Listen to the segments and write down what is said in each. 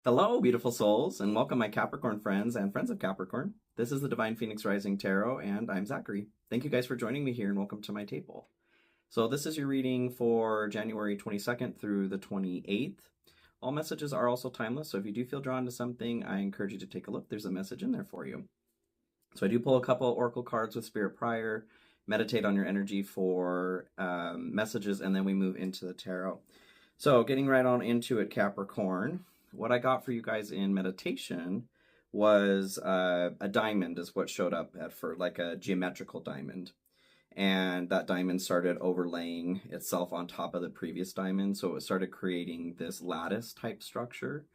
Hello, beautiful souls, and welcome, my Capricorn friends and friends of Capricorn. This is the Divine Phoenix Rising Tarot, and I'm Zachary. Thank you guys for joining me here, and welcome to my table. So this is your reading for January 22nd through the 28th. All messages are also timeless, so if you do feel drawn to something, I encourage you to take a look. There's a message in there for you. So I do pull a couple oracle cards with Spirit prior, meditate on your energy for messages, and then we move into the tarot. So getting right on into it, Capricorn. What I got for you guys in meditation was a diamond is what showed up at first, like a geometrical diamond. And that diamond started overlaying itself on top of the previous diamond. So it started creating this lattice type structure,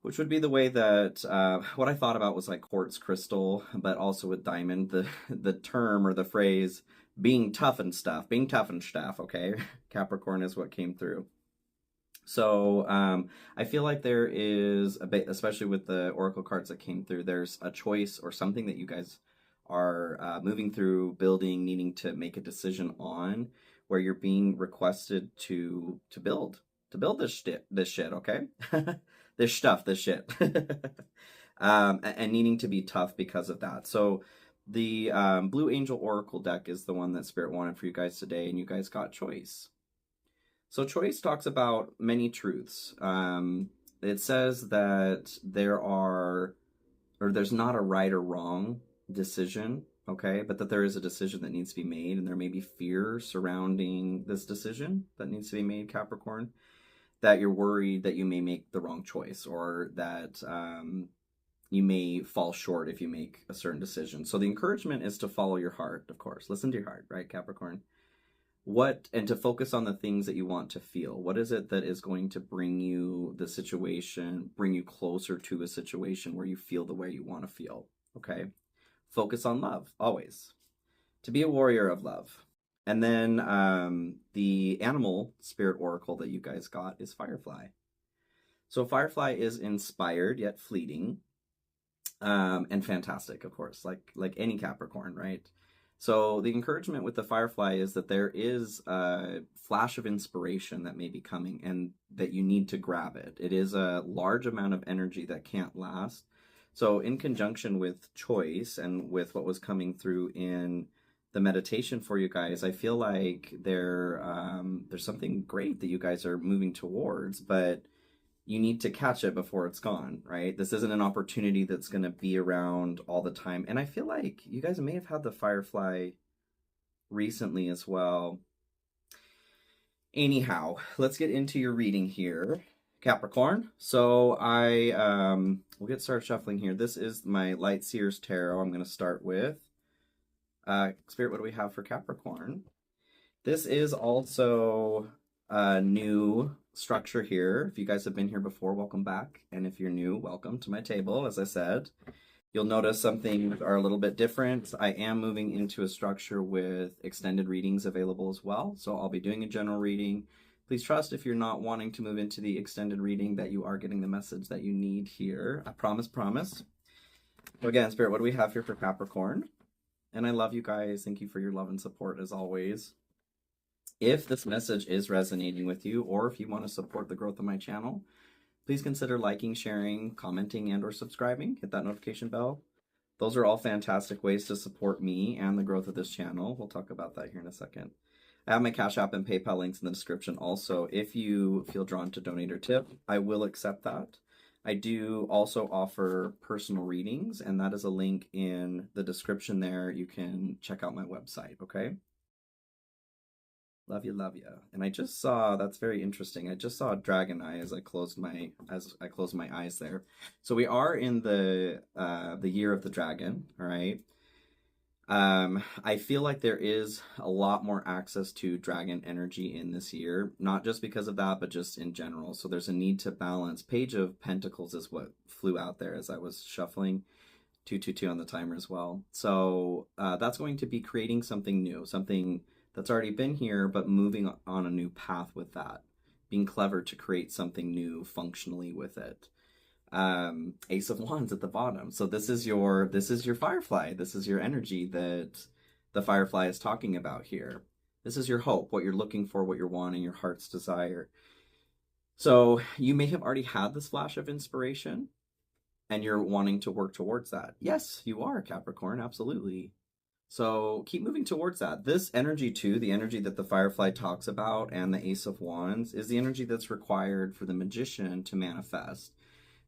which would be the way that what I thought about was like quartz crystal, but also with diamond, the term or the phrase being tough and stuff, okay? Capricorn is what came through. So I feel like there is a bit, especially with the oracle cards that came through, there's a choice or something that you guys are moving through, building, needing to make a decision on, where you're being requested to build this shit, okay? this shit, and needing to be tough because of that. So the Blue Angel Oracle deck is the one that Spirit wanted for you guys today, and you guys got choice. So choice talks about many truths. It says that there's not a right or wrong decision, okay? But that there is a decision that needs to be made, and there may be fear surrounding this decision that needs to be made, Capricorn, that you're worried that you may make the wrong choice, or that you may fall short if you make a certain decision. So the encouragement is to follow your heart, of course. Listen to your heart, right, Capricorn? And to focus on the things that you want to feel. What is it that is going to bring you the situation, bring you closer to a situation where you feel the way you want to feel, okay? Focus on love, always. To be a warrior of love. And then the animal spirit oracle that you guys got is Firefly. So Firefly is inspired yet fleeting, and fantastic, of course, like any Capricorn, right? So the encouragement with the Firefly is that there is a flash of inspiration that may be coming, and that you need to grab it. It is a large amount of energy that can't last. So in conjunction with choice and with what was coming through in the meditation for you guys, I feel like there's something great that you guys are moving towards, but you need to catch it before it's gone, right? This isn't an opportunity that's going to be around all the time. And I feel like you guys may have had the Firefly recently as well. Anyhow, let's get into your reading here, Capricorn. So we'll get started shuffling here. This is my Light Seers Tarot. I'm going to start with Spirit. What do we have for Capricorn? This is also a new structure here. If you guys have been here before, welcome back. And if you're new, welcome to my table. As I said, you'll notice some things are a little bit different. I am moving into a structure with extended readings available as well. So I'll be doing a general reading. Please trust, if you're not wanting to move into the extended reading, that you are getting the message that you need here. I promise. So again, Spirit, what do we have here for Capricorn? And I love you guys. Thank you for your love and support as always. If this message is resonating with you, or if you want to support the growth of my channel, please consider liking, sharing, commenting, and or subscribing. Hit that notification bell. Those are all fantastic ways to support me and the growth of this channel. We'll talk about that here in a second. I have my Cash App and PayPal links in the description also. If you feel drawn to donate or tip, I will accept that. I do also offer personal readings, and that is a link in the description there. You can check out my website, okay? Love you. And I just saw, that's very interesting. I just saw a dragon eye as I closed my eyes there. So we are in the year of the dragon, all right? I feel like there is a lot more access to dragon energy in this year, not just because of that, but just in general. So there's a need to balance. Page of Pentacles is what flew out there as I was shuffling. 222 on the timer as well. So that's going to be creating something new, something that's already been here, but moving on a new path with that, being clever to create something new functionally with it. Ace of Wands at the bottom. So this is your Firefly. This is your energy that the Firefly is talking about here. This is your hope, what you're looking for, what you're wanting, your heart's desire. So you may have already had this flash of inspiration and you're wanting to work towards that. Yes, you are, Capricorn, absolutely. So keep moving towards that. This energy, too, the energy that the Firefly talks about and the Ace of Wands, is the energy that's required for the magician to manifest.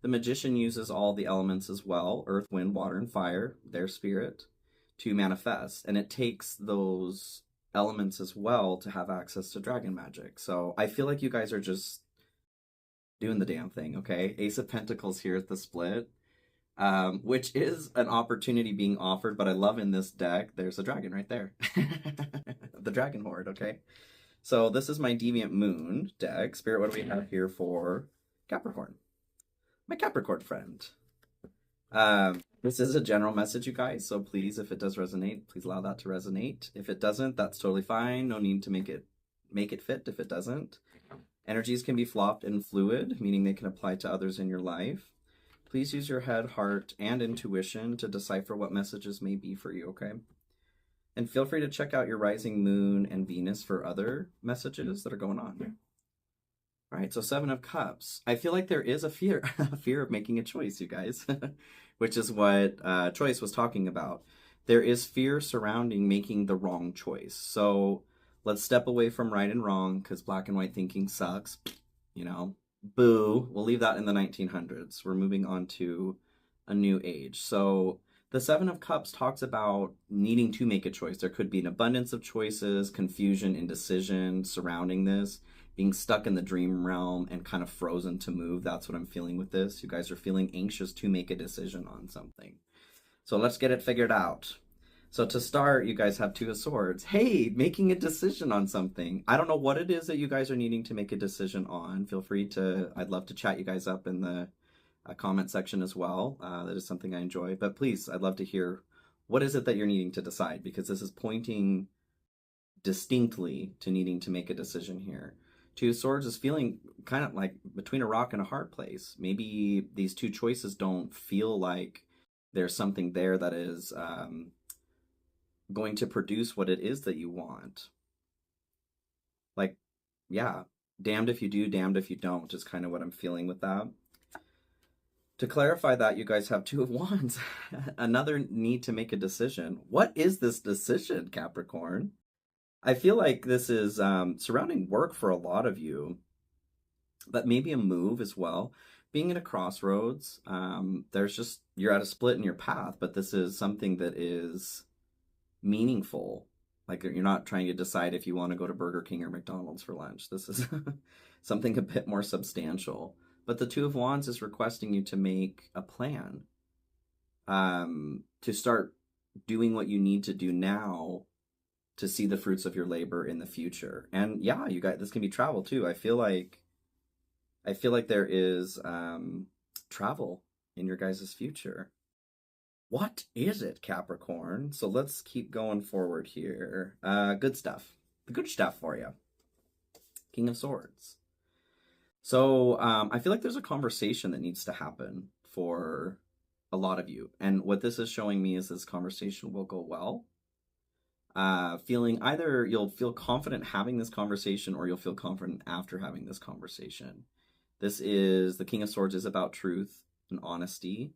The magician uses all the elements as well, earth, wind, water, and fire, their spirit, to manifest. And it takes those elements as well to have access to dragon magic. So I feel like you guys are just doing the damn thing, okay? Ace of Pentacles here at the split, which is an opportunity being offered, but I love in this deck, there's a dragon right there. The Dragon Horde, okay? So this is my Deviant Moon deck. Spirit, what do we have here for Capricorn? My Capricorn friend. This is a general message, you guys, so please, if it does resonate, please allow that to resonate. If it doesn't, that's totally fine. No need to make it fit if it doesn't. Energies can be flopped and fluid, meaning they can apply to others in your life. Please use your head, heart, and intuition to decipher what messages may be for you, okay? And feel free to check out your rising moon and Venus for other messages that are going on. All right, so Seven of Cups. I feel like there is a fear, a fear of making a choice, you guys, which is what Choice was talking about. There is fear surrounding making the wrong choice. So let's step away from right and wrong because black and white thinking sucks. You know, boo. We'll leave that in the 1900s. We're moving on to a new age. So the Seven of Cups talks about needing to make a choice. There could be an abundance of choices, confusion, indecision surrounding this, being stuck in the dream realm and kind of frozen to move. That's what I'm feeling with this. You guys are feeling anxious to make a decision on something. So let's get it figured out. So to start, you guys have Two of Swords. Hey, making a decision on something. I don't know what it is that you guys are needing to make a decision on. Feel free to, I'd love to chat you guys up in the comment section as well. That is something I enjoy. But please, I'd love to hear what is it that you're needing to decide, because this is pointing distinctly to needing to make a decision here. Two of Swords is feeling kind of like between a rock and a hard place. Maybe these two choices don't feel like there's something there that is going to produce what it is that you want. Like, yeah, damned if you do, damned if you don't is kind of what I'm feeling with that. To clarify that, you guys have Two of Wands. Another need to make a decision. What is this decision, Capricorn? I feel like this is surrounding work for a lot of you, but maybe a move as well. Being at a crossroads, there's just, you're at a split in your path, but this is something that is meaningful. Like, you're not trying to decide if you want to go to Burger King or McDonald's for lunch. This is something a bit more substantial. But the Two of Wands is requesting you to make a plan, to start doing what you need to do now to see the fruits of your labor in the future. And yeah, you guys, this can be travel too. I feel like there is travel in your guys' future. What is it, Capricorn? So let's keep going forward here. Good stuff. The good stuff for you. King of Swords. So I feel like there's a conversation that needs to happen for a lot of you. And what this is showing me is this conversation will go well. Feeling either you'll feel confident having this conversation or you'll feel confident after having this conversation. This is, the King of Swords is about truth and honesty.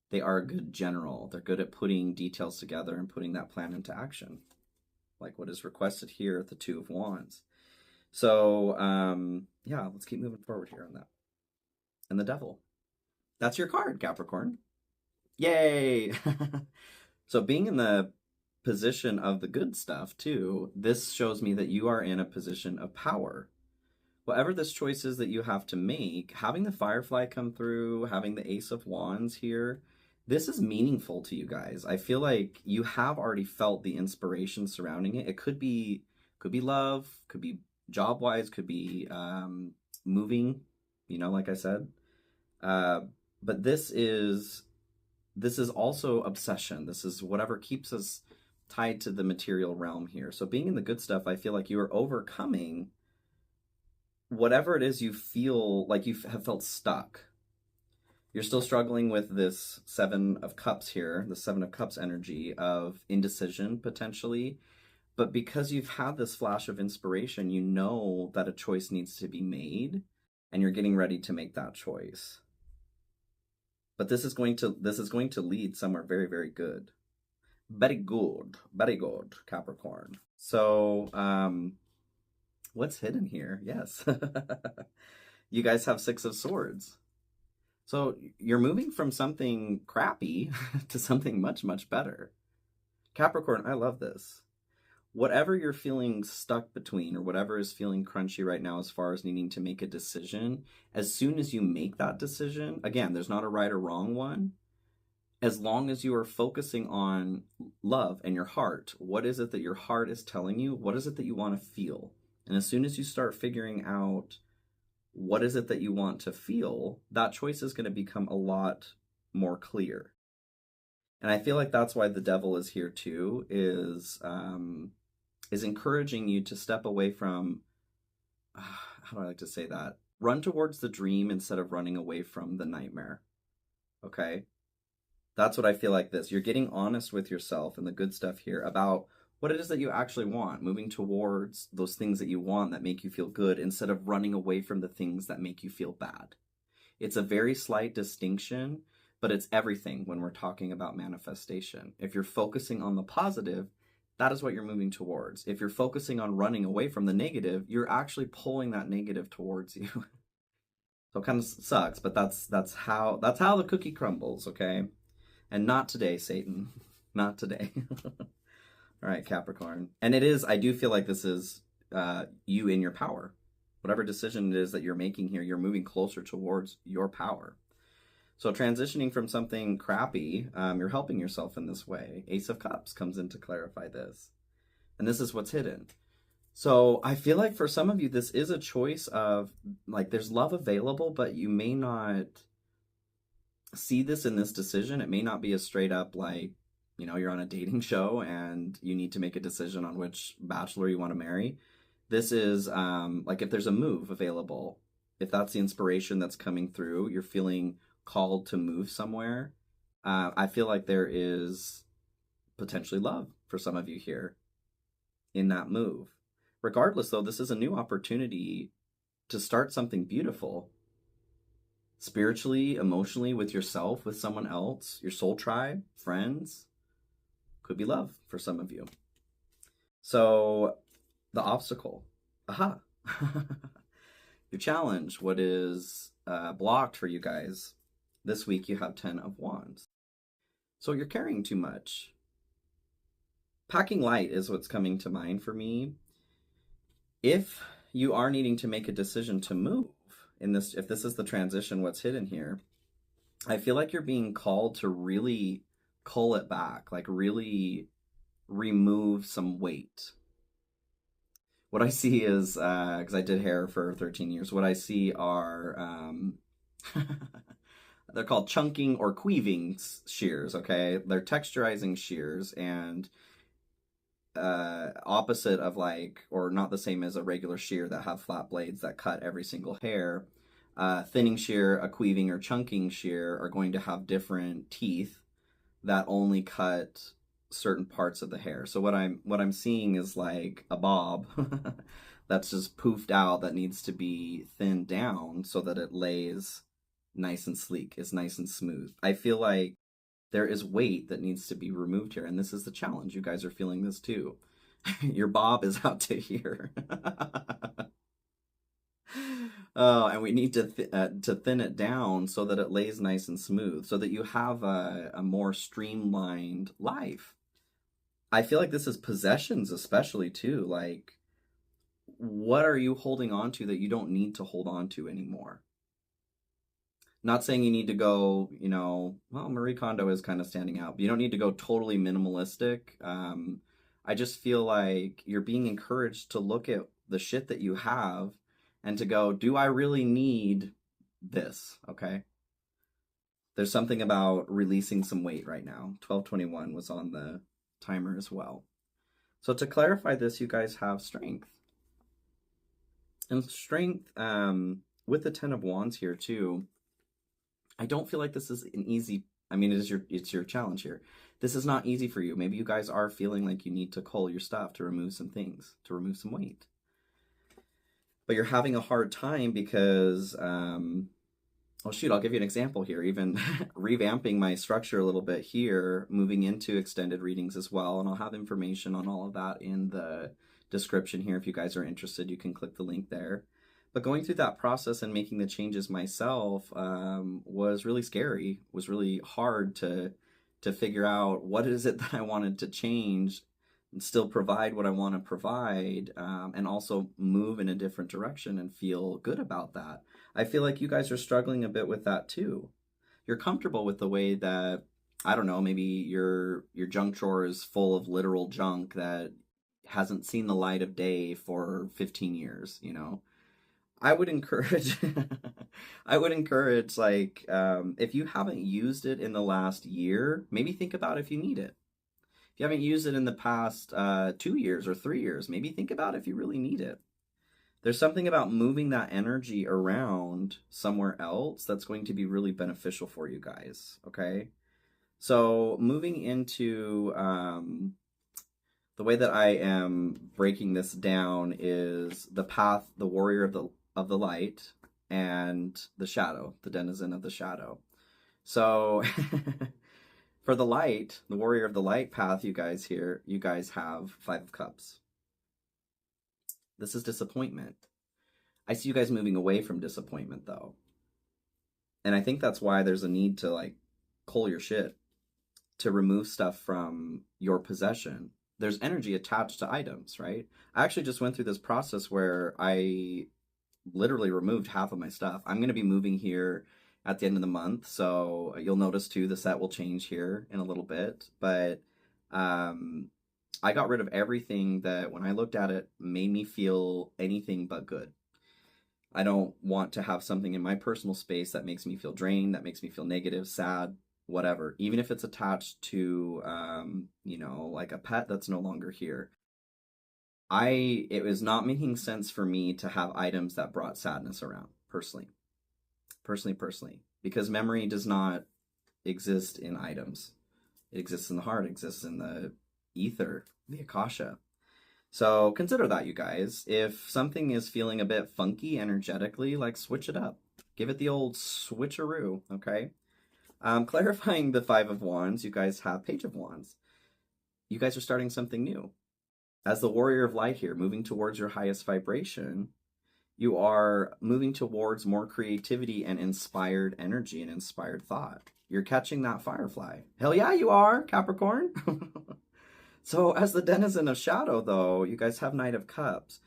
They are a good general. They're good at putting details together and putting that plan into action, like what is requested here at the Two of Wands. So, yeah, let's keep moving forward here on that. And the Devil. That's your card, Capricorn. Yay! So being in the position of the good stuff, too, this shows me that you are in a position of power. Whatever this choice is that you have to make, having the Firefly come through, having the Ace of Wands here, this is meaningful to you guys. I feel like you have already felt the inspiration surrounding it. It could be love, could be job-wise, could be moving, you know, like I said. But this is also obsession. This is whatever keeps us tied to the material realm here. So being in the good stuff, I feel like you are overcoming whatever it is you feel like you have felt stuck. You're still struggling with this Seven of Cups here, the Seven of Cups energy of indecision potentially. But because you've had this flash of inspiration, you know that a choice needs to be made. and you're getting ready to make that choice. But this is going to lead somewhere very, very good. Very good, Capricorn. So, what's hidden here? Yes. You guys have Six of Swords. So you're moving from something crappy to something much, much better. Capricorn, I love this. Whatever you're feeling stuck between, or whatever is feeling crunchy right now as far as needing to make a decision, as soon as you make that decision, again, there's not a right or wrong one. As long as you are focusing on love and your heart, what is it that your heart is telling you? What is it that you want to feel? And as soon as you start figuring out what is it that you want to feel, that choice is going to become a lot more clear. And I feel like that's why the devil is here too, is encouraging you to step away from, how do I like to say that? Run towards the dream instead of running away from the nightmare. Okay? That's what I feel like this. You're getting honest with yourself and the good stuff here about what it is that you actually want, moving towards those things that you want that make you feel good instead of running away from the things that make you feel bad. It's a very slight distinction, but it's everything when we're talking about manifestation. If you're focusing on the positive, that is what you're moving towards. If you're focusing on running away from the negative, you're actually pulling that negative towards you. So it kind of sucks, but that's how the cookie crumbles, okay? And not today, Satan. Not today. All right, Capricorn. And it is, I do feel like this is you in your power. Whatever decision it is that you're making here, you're moving closer towards your power. So transitioning from something crappy, you're helping yourself in this way. Ace of Cups comes in to clarify this. And this is what's hidden. So I feel like for some of you, this is a choice of, like, there's love available, but you may not see this in this decision. It may not be a straight up, like, you know, you're on a dating show and you need to make a decision on which bachelor you want to marry. This is like if there's a move available, if that's the inspiration that's coming through, you're feeling called to move somewhere. I feel like there is potentially love for some of you here in that move. Regardless, though, this is a new opportunity to start something beautiful. Spiritually, emotionally, with yourself, with someone else, your soul tribe, friends. Could be love for some of you. So, the obstacle. Aha. Your challenge, what is blocked for you guys. This week you have 10 of Wands. So you're carrying too much. Packing light is what's coming to mind for me. If you are needing to make a decision to move, if this is the transition, what's hidden here, I feel like you're being called to really cull it back, like really remove some weight. What I see is, because I did hair for 13 years, what I see are, they're called chunking or queeving shears, okay? They're texturizing shears, and opposite of, like, or not the same as a regular shear that have flat blades that cut every single hair. Thinning shear, a queeving or chunking shear are going to have different teeth that only cut certain parts of the hair. So what I'm seeing is like a bob that's just poofed out that needs to be thinned down so that it lays nice and sleek, is nice and smooth. I feel like there is weight that needs to be removed here, and this is the challenge. You guys are feeling this too. Your bob is out to here. Oh, and we need to thin it down so that it lays nice and smooth, so that you have a more streamlined life. I feel like this is possessions especially too. Like, what are you holding on to that you don't need to hold on to anymore? Not saying you need to go, you know, well, Marie Kondo is kind of standing out, but you don't need to go totally minimalistic. I just feel like you're being encouraged to look at the shit that you have and to go, do I really need this? Okay. There's something about releasing some weight right now. 1221 was on the timer as well. So to clarify this, you guys have strength. And strength, with the 10 of Wands here too, I don't feel like this is an easy, I mean, it's your challenge here. This is not easy for you. Maybe you guys are feeling like you need to cull your stuff to remove some things, to remove some weight. but you're having a hard time because, well, shoot, I'll give you an example here. Even revamping my structure a little bit here, moving into extended readings as well. And I'll have information on all of that in the description here. If you guys are interested, you can click the link there. But going through that process and making the changes myself was really scary, was really hard to figure out what is it that I wanted to change and still provide what I want to provide, and also move in a different direction and feel good about that. I feel like you guys are struggling a bit with that too. You're comfortable with the way that, I don't know, maybe your junk drawer is full of literal junk that hasn't seen the light of day for 15 years, you know? I would encourage, I would encourage, like, if you haven't used it in the last year, maybe think about if you need it. If you haven't used it in the past 2 years or 3 years, maybe think about if you really need it. There's something about moving that energy around somewhere else that's going to be really beneficial for you guys, okay? So moving into the way that I am breaking this down is the path, the warrior of the light, and the shadow, the denizen of the shadow. So for the light, the warrior of the light path, you guys have 5 of Cups. This is disappointment. I see you guys moving away from disappointment though. And I think that's why there's a need to like cull your shit, to remove stuff from your possession. There's energy attached to items, right? I actually just went through this process where I literally removed half of my stuff. I'm going to be moving here at the end of the month, so you'll notice too the set will change here in a little bit. But I got rid of everything that, when I looked at it, made me feel anything but good. I don't want to have something in my personal space that makes me feel drained, that makes me feel negative, sad, whatever. Even if it's attached to, you know, like a pet that's no longer here. It was not making sense for me to have items that brought sadness around, personally, because memory does not exist in items. It exists in the heart, it exists in the ether, the akasha. So consider that, you guys. If something is feeling a bit funky energetically, like, switch it up. Give it the old switcheroo, okay? Clarifying the 5 of Wands, you guys have Page of Wands. You guys are starting something new. As the warrior of light here, moving towards your highest vibration, you are moving towards more creativity and inspired energy and inspired thought. You're catching that firefly. Hell yeah, you are, Capricorn. So as the denizen of shadow, though, you guys have Knight of Cups.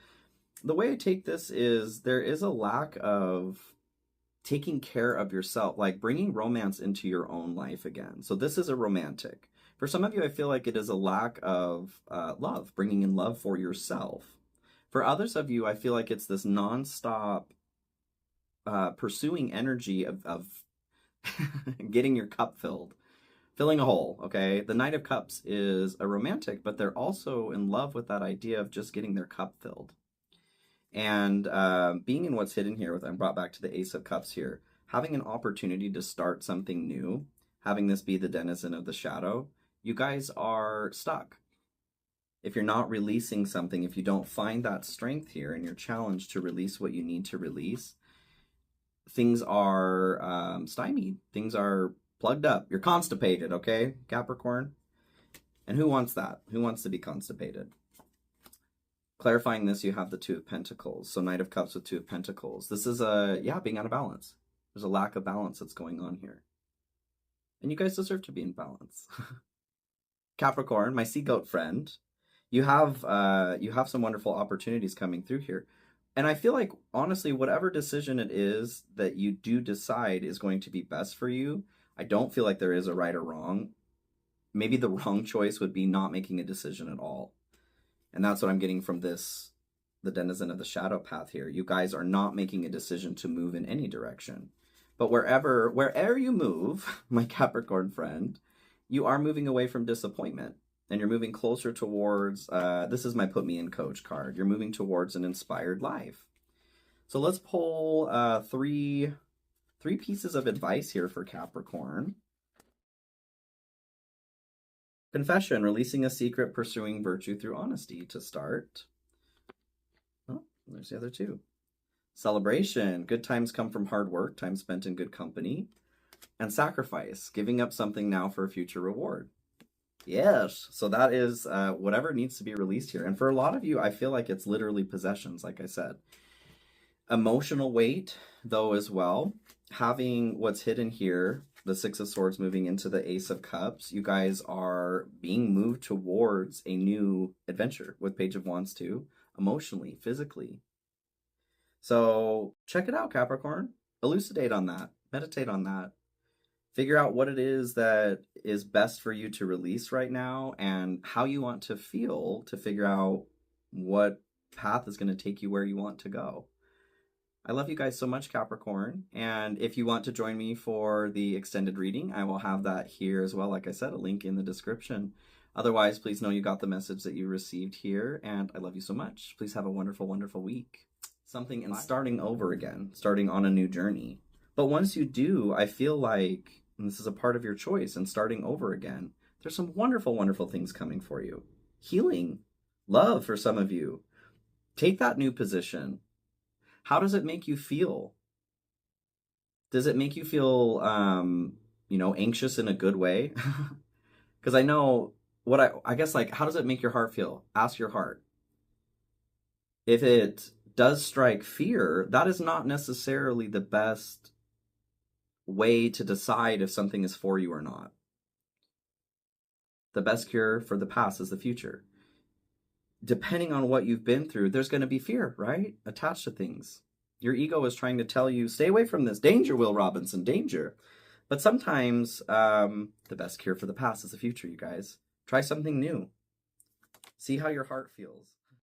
The way I take this is there is a lack of taking care of yourself, like bringing romance into your own life again. So this is a romantic. For some of you, I feel like it is a lack of love, bringing in love for yourself. For others of you, I feel like it's this nonstop pursuing energy of getting your cup filled. Filling a hole, okay? The Knight of Cups is a romantic, but they're also in love with that idea of just getting their cup filled. And being in what's hidden here, I'm brought back to the Ace of Cups here, having an opportunity to start something new, having this be the denizen of the shadow, you guys are stuck. If you're not releasing something, if you don't find that strength here and you're challenged to release what you need to release, things are stymied. Things are plugged up. You're constipated, okay, Capricorn? And who wants that? Who wants to be constipated? Clarifying this, you have the 2 of Pentacles. So Knight of Cups with 2 of Pentacles. This is being out of balance. There's a lack of balance that's going on here. And you guys deserve to be in balance. Capricorn, my sea goat friend, you have some wonderful opportunities coming through here. And I feel like, honestly, whatever decision it is that you do decide is going to be best for you, I don't feel like there is a right or wrong. Maybe the wrong choice would be not making a decision at all. And that's what I'm getting from this, the denizen of the shadow path here. You guys are not making a decision to move in any direction. But wherever you move, my Capricorn friend, you are moving away from disappointment. And you're moving closer towards, this is my put me in coach card. You're moving towards an inspired life. So let's pull 3 pieces of advice here for Capricorn. Confession, releasing a secret, pursuing virtue through honesty to start. Oh, there's the other 2. Celebration. Good times come from hard work, time spent in good company. And sacrifice. Giving up something now for a future reward. Yes. So that is whatever needs to be released here. And for a lot of you, I feel like it's literally possessions, like I said. Emotional weight, though, as well. Having what's hidden here, the Six of Swords moving into the Ace of Cups, you guys are being moved towards a new adventure with Page of Wands too, emotionally, physically. So check it out, Capricorn. Elucidate on that. Meditate on that. Figure out what it is that is best for you to release right now and how you want to feel to figure out what path is going to take you where you want to go. I love you guys so much, Capricorn. And if you want to join me for the extended reading, I will have that here as well. Like I said, a link in the description. Otherwise, please know you got the message that you received here. And I love you so much. Please have a wonderful, wonderful week. Something in starting over again, starting on a new journey. But once you do, I feel like, and this is a part of your choice, and starting over again, there's some wonderful, wonderful things coming for you. Healing, love for some of you. Take that new position. How does it make you feel? Does it make you feel, anxious in a good way? Because I know I guess, like, how does it make your heart feel? Ask your heart. If it does strike fear, that is not necessarily the best way to decide if something is for you or not. The best cure for the past is the future. Depending on what you've been through, there's going to be fear, right? Attached to things. Your ego is trying to tell you, stay away from this. Danger, Will Robinson, danger. But sometimes the best cure for the past is the future, you guys. Try something new. See how your heart feels.